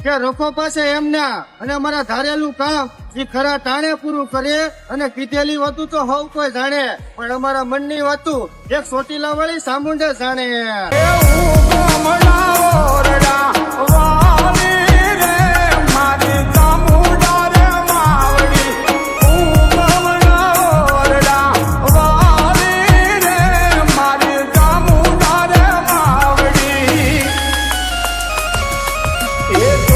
કે રખો પાસે એમના અને અમારા ધારેલું કામ એ ખરા ટાણે પૂરું કરે અને કીધેલી હતું તો હવ કોઈ જાણે પણ અમારા મનની વાતું એક ચોટીલા વાળી સામુંડે જાણે Yeah.